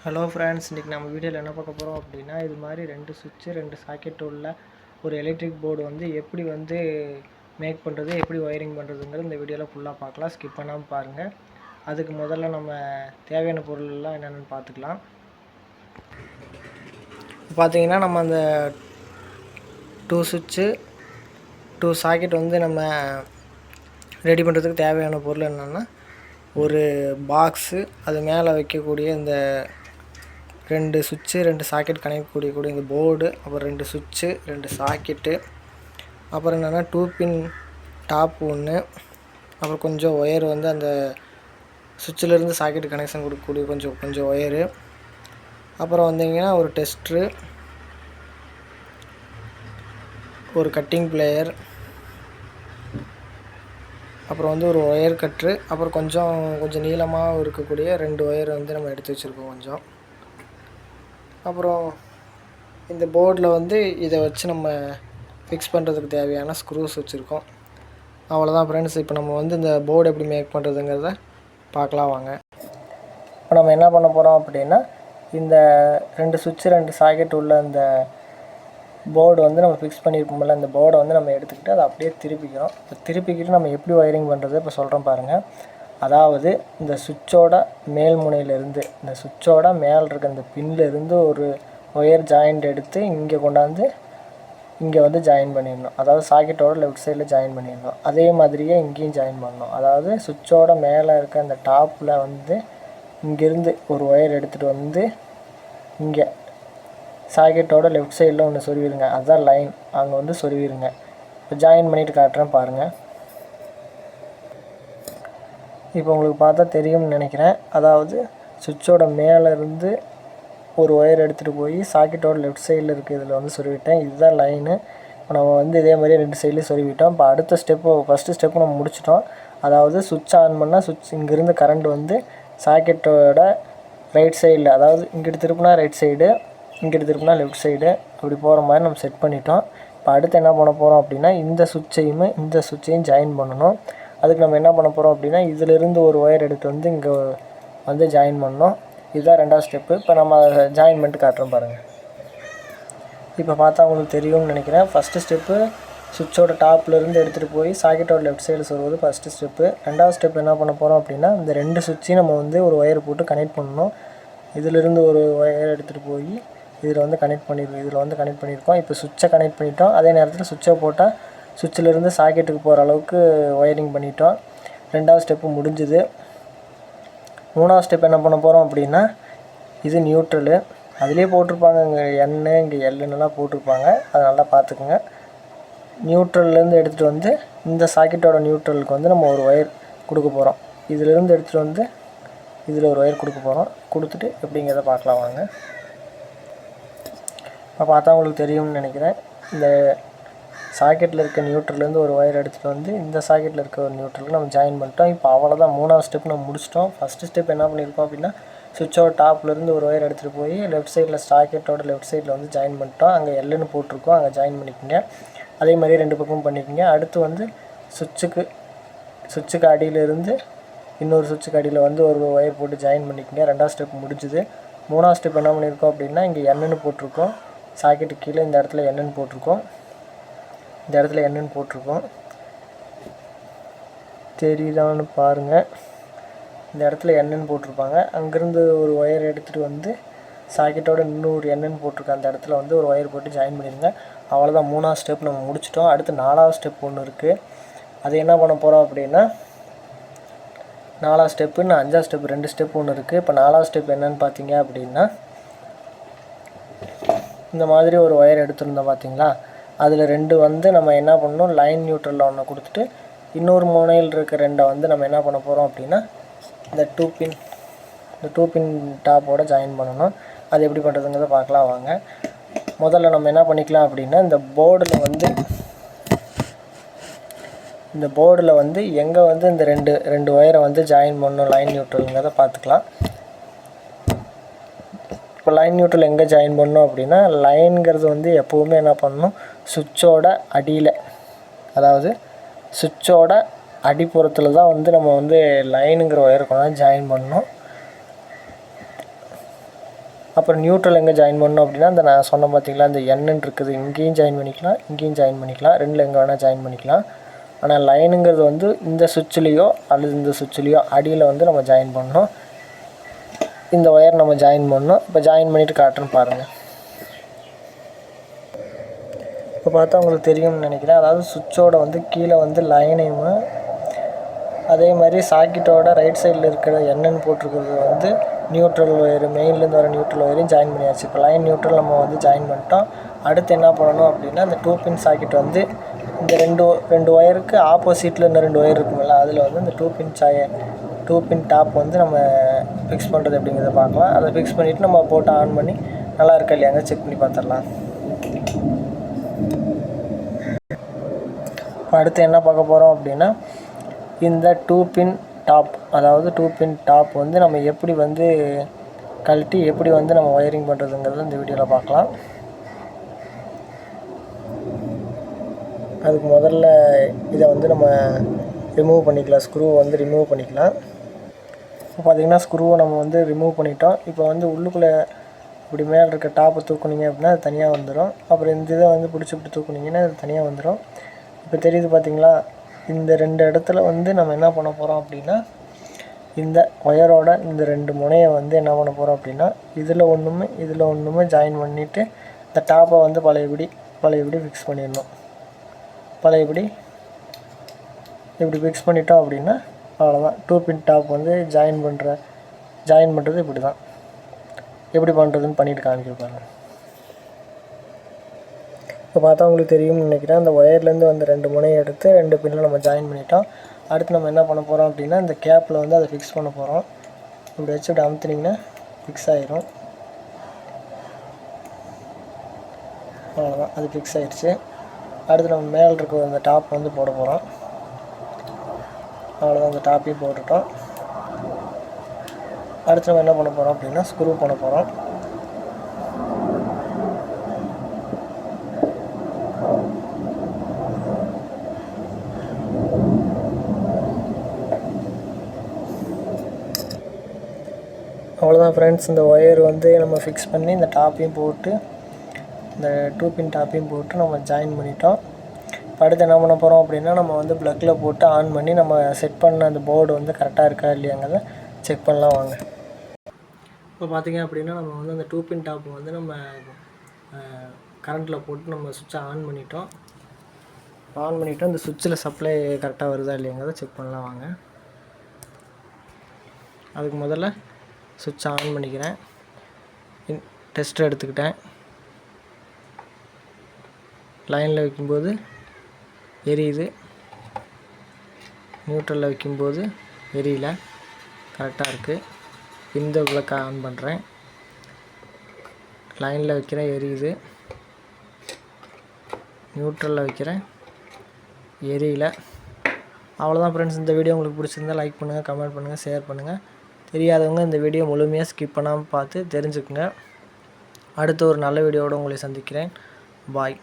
Hello friends, இன்றைக்கி நம்ம வீடியோவில் என்ன பார்க்க போகிறோம் அப்படின்னா, இது மாதிரி 2 சுவிட்சு 2 சாக்கெட் உள்ள ஒரு எலக்ட்ரிக் போர்டு வந்து எப்படி மேக் பண்ணுறது, எப்படி ஒயரிங் பண்ணுறதுங்கிறது இந்த வீடியோவில் ஃபுல்லாக பார்க்கலாம். ஸ்கிப் பண்ணாமல் பாருங்கள். அதுக்கு முதல்ல நம்ம தேவையான பொருள்லாம் என்னென்னு பார்த்துக்கலாம். பார்த்தீங்கன்னா, நம்ம அந்த 2 சுவிட்சு 2 சாக்கெட் வந்து நம்ம ரெடி பண்ணுறதுக்கு தேவையான பொருள் என்னென்னா, ஒரு பாக்ஸு, அது மேலே வைக்கக்கூடிய இந்த 2 சுவிட்சு 2 சாக்கெட் கனெக்ட் கூடிய இந்த போர்டு, அப்புறம் 2 சுவிட்சு 2 சாக்கெட்டு, அப்புறம் என்னென்னா 2 பின் டாப் ஒன்று, அப்புறம் கொஞ்சம் ஒயர் வந்து அந்த சுவிட்சிலேருந்து சாக்கெட்டு கனெக்ஷன் கொடுக்கக்கூடிய கொஞ்சம் ஒயரு, அப்புறம் வந்தீங்கன்னா ஒரு டெஸ்ட்ரு, ஒரு கட்டிங் பிளேயர், அப்புறம் வந்து ஒரு ஒயர் கட்ரு, அப்புறம் கொஞ்சம் நீளமாக இருக்கக்கூடிய 2 ஒயர் வந்து நம்ம எடுத்து வச்சுருக்கோம் கொஞ்சம். அப்புறம் இந்த போர்டில் வந்து இதை வச்சு நம்ம ஃபிக்ஸ் பண்ணுறதுக்கு தேவையான ஸ்க்ரூஸ் வச்சுருக்கோம். அவ்வளோதான் ஃப்ரெண்ட்ஸ். இப்போ நம்ம வந்து இந்த போர்டு எப்படி மேக் பண்ணுறதுங்கிறத பார்க்கலாம் வாங்க. இப்போ நம்ம என்ன பண்ண போகிறோம் அப்படின்னா, இந்த 2 சுவிட்சு 2 சாக்கெட் உள்ள இந்த போர்டு வந்து நம்ம ஃபிக்ஸ் பண்ணியிருப்போம்ல, இந்த போர்டை வந்து நம்ம எடுத்துக்கிட்டு அதை அப்படியே திருப்பிக்கிறோம். இப்போ திருப்பிக்கிட்டு நம்ம எப்படி ஒயரிங் பண்ணுறது இப்போ சொல்கிறோம் பாருங்கள். அதாவது இந்த சுவிட்சோட மேல் முனையிலேருந்து, இந்த சுவிட்சோட மேலே இருக்க இந்த பின்லேருந்து ஒரு ஒயர் ஜாயிண்ட் எடுத்து இங்கே கொண்டாந்து இங்கே வந்து ஜாயின் பண்ணிடணும். அதாவது சாக்கெட்டோட லெஃப்ட் சைடில் ஜாயின் பண்ணிடணும். அதே மாதிரியே இங்கேயும் ஜாயின் பண்ணணும். அதாவது சுவிட்சோட மேலே இருக்க அந்த டாப்பில் வந்து இங்கேருந்து ஒரு ஒயர் எடுத்துகிட்டு வந்து இங்கே சாக்கெட்டோட லெஃப்ட் சைடில் ஒன்று சொருவிடுங்க. அதுதான் லைன், அங்கே வந்து சொருவிடுங்க. இப்போ ஜாயின் பண்ணிவிட்டு காட்டுறேன் பாருங்கள். இப்போ உங்களுக்கு பார்த்தா தெரியும்னு நினைக்கிறேன். அதாவது சுவிட்சோட மேலேருந்து ஒரு ஒயர் எடுத்துகிட்டு போய் சாக்கெட்டோட லெஃப்ட் சைடில் இருக்க இதில் வந்து சொருவிட்டேன். இதுதான் லைனு. இப்போ நம்ம வந்து இதே மாதிரியே 2 சைட்லேயும் சொருவிட்டோம். இப்போ அடுத்த ஃபஸ்ட்டு ஸ்டெப்பு நம்ம முடிச்சிட்டோம். அதாவது சுவிட்ச் ஆன் பண்ணால் இங்கேருந்து கரண்ட் வந்து சாக்கெட்டோட ரைட் சைடில், அதாவது இங்கிட்டு திருப்பினா ரைட் சைடு, இங்கிட்டு திருப்பினா லெஃப்ட் சைடு, அப்படி போகிற மாதிரி நம்ம செட் பண்ணிட்டோம். இப்போ அடுத்து என்ன பண்ண போகிறோம் அப்படின்னா, இந்த சுவிட்சையும் ஜாயின் பண்ணணும். அதுக்கு நம்ம என்ன பண்ண போகிறோம் அப்படின்னா, இதிலிருந்து ஒரு ஒயர் எடுத்து வந்து இங்கே வந்து ஜாயின் பண்ணோம். இதுதான் 2வது ஸ்டெப்பு. இப்போ நம்ம அதை ஜாயின் பண்ணிட்டு காட்டுறோம் பாருங்கள். இப்போ பார்த்தா உங்களுக்கு தெரியும்னு நினைக்கிறேன். ஃபஸ்ட்டு ஸ்டெப்பு சுவிட்சோட டாப்லேருந்து எடுத்துகிட்டு போய் சாக்கெட்டோட லெஃப்ட் சைடில் சொல்வது ஃபஸ்ட்டு ஸ்டெப்பு. 2வது ஸ்டெப் என்ன பண்ண போகிறோம் அப்படின்னா, இந்த 2 சுவிட்சையும் நம்ம வந்து ஒரு ஒயர் போட்டு கனெக்ட் பண்ணணும். இதிலிருந்து ஒரு ஒயர் எடுத்துகிட்டு போய் இதில் வந்து கனெக்ட் பண்ணியிருக்கோம். இப்போ சுவிட்சை கனெக்ட் பண்ணிட்டோம். அதே நேரத்தில் சுவிட்சை போட்டால் சுவிட்சிலேருந்து சாக்கெட்டுக்கு போகிற அளவுக்கு ஒயரிங் பண்ணிட்டோம். 2வது ஸ்டெப்பு முடிஞ்சுது. 3வது ஸ்டெப் என்ன பண்ண போகிறோம் அப்படின்னா, இது நியூட்ரலு. அதிலே போட்டிருப்பாங்க, இங்கே என்னு இங்கே எல்லுன்னெலாம் போட்டிருப்பாங்க. அதை நல்லா பார்த்துக்குங்க. நியூட்ரல்லேருந்து எடுத்துகிட்டு வந்து இந்த சாக்கெட்டோட நியூட்ரலுக்கு வந்து நம்ம ஒரு ஒயர் கொடுக்க போகிறோம். இதிலேருந்து எடுத்துகிட்டு வந்து இதில் ஒரு ஒயர் கொடுக்க போகிறோம். கொடுத்துட்டு எப்படிங்கிறத பார்க்கலாம் வாங்க. இப்போ பார்த்தா உங்களுக்கு தெரியும்னு நினைக்கிறேன். இந்த சாக்கெட்டில் இருக்க நியூட்ரல்லேருந்து ஒரு ஒயர் எடுத்துகிட்டு வந்து இந்த சாக்கெட்டில் இருக்க ஒரு நியூட்ரலுக்கு நம்ம ஜாயின் பண்ணிட்டோம். இப்போ அவ்வளோதான், 3வது ஸ்டெப் நம்ம முடிச்சிட்டோம். ஃபஸ்ட்டு ஸ்டெப் என்ன பண்ணியிருக்கோம் அப்படின்னா, சுவிட்சோட டாப்லேருந்து ஒரு ஒயர் எடுத்துகிட்டு போய் லெஃப்ட் சைடில் சாக்கெட்டோட லெஃப்ட் சைடில் வந்து ஜாயின் பண்ணிட்டோம். அங்கே எல்லுன்னு போட்டிருக்கோம், அங்கே ஜாயின் பண்ணிக்கோங்க. அதே மாதிரியே 2 பக்கமும் பண்ணிக்கோங்க. அடுத்து வந்து சுவிட்சுக்கு அடியிலேருந்து இன்னொரு சுவிட்சுக்கு அடியில் வந்து ஒரு ஒயர் போட்டு ஜாயின் பண்ணிக்கோங்க. 2வது ஸ்டெப் முடிஞ்சுது. 3வது ஸ்டெப் என்ன பண்ணியிருக்கோம் அப்படின்னா, இங்கே என்னு போட்டிருக்கோம். சாக்கெட்டுக்கு கீழே இந்த இடத்துல என்னு போட்டிருக்கோம். தெரியுதான்னு பாருங்கள். இந்த இடத்துல என்னு போட்டிருப்பாங்க. அங்கேருந்து ஒரு ஒயர் எடுத்துகிட்டு வந்து சாக்கெட்டோட இன்னொரு என்னு போட்டிருக்க அந்த இடத்துல வந்து ஒரு ஒயர் போட்டு ஜாயின் பண்ணிடுங்க. அவ்வளோதான், 3வது ஸ்டெப் நம்ம முடிச்சிட்டோம். அடுத்து 4வது ஸ்டெப் ஒன்று இருக்குது. அது என்ன பண்ண போகிறோம் அப்படின்னா, 4வது ஸ்டெப்பு, 5வது ஸ்டெப் 2 ஸ்டெப் ஒன்று இருக்குது. இப்போ 4வது ஸ்டெப் என்னன்னு பார்த்தீங்க அப்படின்னா, இந்த மாதிரி ஒரு ஒயர் எடுத்துருந்தோம் பார்த்தீங்களா, அதில் 2 வந்து நம்ம என்ன பண்ணணும், லைன் நியூட்ரலில் ஒன்று கொடுத்துட்டு இன்னொரு முனையில் இருக்க 2 வந்து நம்ம என்ன பண்ண போகிறோம் அப்படின்னா, இந்த 2 பின் டாப்போட ஜாயின் பண்ணணும். அது எப்படி பண்ணுறதுங்கிறத பார்க்கலாம் வாங்க. முதல்ல நம்ம என்ன பண்ணிக்கலாம் அப்படின்னா, இந்த போர்டில் வந்து எங்கே வந்து இந்த 2 ஒயரை வந்து ஜாயின் பண்ணணும் லைன் நியூட்ரலுங்கிறத பார்த்துக்கலாம். இப்போ லைன் நியூட்ரல் எங்கே ஜாயின் பண்ணணும் அப்படின்னா, லைனுங்கிறது வந்து எப்போவுமே என்ன பண்ணணும், சுவிட்சோட அடியில், அதாவது சுவிட்சோட அடிப்புறத்தில் தான் வந்து நம்ம வந்து லைனுங்கிற ஒயரை கொண்டாந்து ஜாயின் பண்ணணும். அப்புறம் நியூட்ரல் எங்கே ஜாயின் பண்ணணும் அப்படின்னா அந்த நான் சொன்ன பார்த்தீங்களா இந்த எண்ணென்னு இருக்குது, இங்கேயும் ஜாயின் பண்ணிக்கலாம், இங்கேயும் ஜாயின் பண்ணிக்கலாம், ரெண்டில் எங்கே வேணால் ஜாயின் பண்ணிக்கலாம். ஆனால் லைனுங்கிறது வந்து இந்த சுவிட்ச்லேயோ அல்லது இந்த சுவிட்ச்லேயோ அடியில் வந்து நம்ம ஜாயின் பண்ணணும். இந்த ஒயர் நம்ம ஜாயின் பண்ணணும். இப்போ ஜாயின் பண்ணிவிட்டு காட்டுறேன்னு பாருங்கள். இப்போ பார்த்தா உங்களுக்கு தெரியும்னு நினைக்கிறேன். அதாவது சுவிட்சோட வந்து கீழே வந்து லைனையும் அதே மாதிரி சாக்கெட்டோட ரைட் சைடில் இருக்கிற எண்ணென்னு போட்டிருக்கிறது வந்து நியூட்ரல் ஒயர், மெயின்லேருந்து வர நியூட்ரல் ஒயரையும் ஜாயின் பண்ணியாச்சு. இப்போ லைன் நியூட்ரல் நம்ம வந்து ஜாயின் பண்ணிட்டோம். அடுத்து என்ன பண்ணணும் அப்படின்னா அந்த 2 பின் சாக்கெட் வந்து இந்த ரெண்டு ஒயருக்கு ஆப்போசிட்டில் இன்னும் 2 ஒயர் இருக்குமில்ல, அதில் வந்து இந்த 2 பின் டாப் வந்து நம்ம ஃபிக்ஸ் பண்ணுறது எப்படிங்கிறத பார்க்கலாம். அதை ஃபிக்ஸ் பண்ணிவிட்டு நம்ம போட்டு ஆன் பண்ணி நல்லா இருக்கா இல்லையாங்க செக் பண்ணி பார்த்துடலாம். இப்போ அடுத்து என்ன பார்க்க போகிறோம் அப்படின்னா இந்த 2 பின் டாப், அதாவது 2 பின் டாப் வந்து நம்ம எப்படி வந்து கழட்டி எப்படி வந்து நம்ம ஒயரிங் பண்ணுறதுங்கிறது இந்த வீடியோவில் பார்க்கலாம். அதுக்கு முதல்ல இதை வந்து நம்ம ரிமூவ் பண்ணிக்கலாம், ஸ்க்ரூவை வந்து ரிமூவ் பண்ணிக்கலாம். இப்போ பார்த்திங்கன்னா ஸ்க்ரூவை நம்ம வந்து ரிமூவ் பண்ணிட்டோம். இப்போ வந்து உள்ளுக்குள்ளே இப்படி மேலே இருக்க டாப்பை தூக்குனிங்க அப்படின்னா அது தனியாக வந்துடும். அப்புறம் இந்த இதை வந்து பிடிச்சி இப்படி தூக்குனிங்கன்னா அது தனியாக வந்துடும். இப்போ தெரியுது பார்த்திங்களா, இந்த 2 இடத்துல வந்து நம்ம என்ன பண்ண போகிறோம் அப்படின்னா இந்த ஒயரோட இந்த 2 முனையை வந்து என்ன பண்ண போகிறோம் அப்படின்னா இதில் ஒன்றுமே ஜாயின் பண்ணிவிட்டு இந்த டாப்பை வந்து பழையபடி ஃபிக்ஸ் பண்ணிடணும். பழையபடி இப்படி ஃபிக்ஸ் பண்ணிட்டோம் அப்படின்னா அவ்வளோதான். 2 பின் டாப் வந்து ஜாயின் பண்ணுறது இப்படி தான். எப்படி பண்ணுறதுன்னு பண்ணிட்டு காமிச்சிருப்பாங்க. இப்போ பார்த்தா உங்களுக்கு தெரியும்னு நினைக்கிறேன். அந்த ஒயர்லேருந்து வந்து 2 முனையை எடுத்து 2 பின்னில் நம்ம ஜாயின் பண்ணிட்டோம். அடுத்து நம்ம என்ன பண்ண போகிறோம் அப்படின்னா இந்த கேப்பில் வந்து அதை ஃபிக்ஸ் பண்ண போகிறோம். இப்படி வச்சு இப்படி அமுத்துனிங்கன்னா ஃபிக்ஸ் ஆகிரும். அவ்வளோதான், அது ஃபிக்ஸ் ஆகிடுச்சு. அடுத்து நம்ம மேலே இருக்க அந்த டாப் வந்து போட போகிறோம். அவ்வளோதான், அந்த டாப்பையும் போட்டுட்டோம். அடுத்து நம்ம என்ன பண்ண போகிறோம் அப்படின்னா ஸ்க்ரூ பண்ண போகிறோம். அவ்வளோதான் ஃப்ரெண்ட்ஸ், இந்த ஒயர் வந்து நம்ம ஃபிக்ஸ் பண்ணி இந்த டாப்பையும் போட்டு இந்த 2 பின் டாப்பையும் போட்டு நம்ம ஜாயின் பண்ணிட்டோம். அடுத்து என்ன பண்ண போகிறோம் அப்படின்னா நம்ம வந்து ப்ளக்கில் போட்டு ஆன் பண்ணி நம்ம செட் பண்ண அந்த போர்டு வந்து கரெக்டாக இருக்கா இல்லையாங்கிறத செக் பண்ணலாம் வாங்க. இப்போ பார்த்திங்க அப்படின்னா நம்ம வந்து அந்த 2 பின் டாப் வந்து நம்ம கரண்ட்டில் போட்டு நம்ம சுவிட்சை ஆன் பண்ணிட்டோம். அந்த சுவிட்சில் சப்ளை கரெக்டாக வருதா இல்லையாங்கிறத செக் பண்ணலாம் வாங்க. அதுக்கு முதல்ல சுவிட்சை ஆன் பண்ணிக்கிறேன். டெஸ்டர் எடுத்துக்கிட்டேன். லைனில் வைக்கும்போது எரியுது, நியூட்ரலில் வைக்கும்போது எரியல, கரெக்டாக இருக்குது. இந்த விளக்கை ஆன் பண்ணுறேன். லைனில் வைக்கிறேன், எரியுது. நியூட்ரலில் வைக்கிறேன், எரியல. அவ்வளோதான் ஃப்ரெண்ட்ஸ். இந்த வீடியோ உங்களுக்கு பிடிச்சிருந்தால் லைக் பண்ணுங்கள், கமெண்ட் பண்ணுங்கள், ஷேர் பண்ணுங்கள். தெரியாதவங்க இந்த வீடியோ முழுமையாக ஸ்கிப் பண்ணாமல் பார்த்து தெரிஞ்சுக்குங்க. அடுத்த ஒரு நல்ல வீடியோவோடு உங்களை சந்திக்கிறேன். பாய்.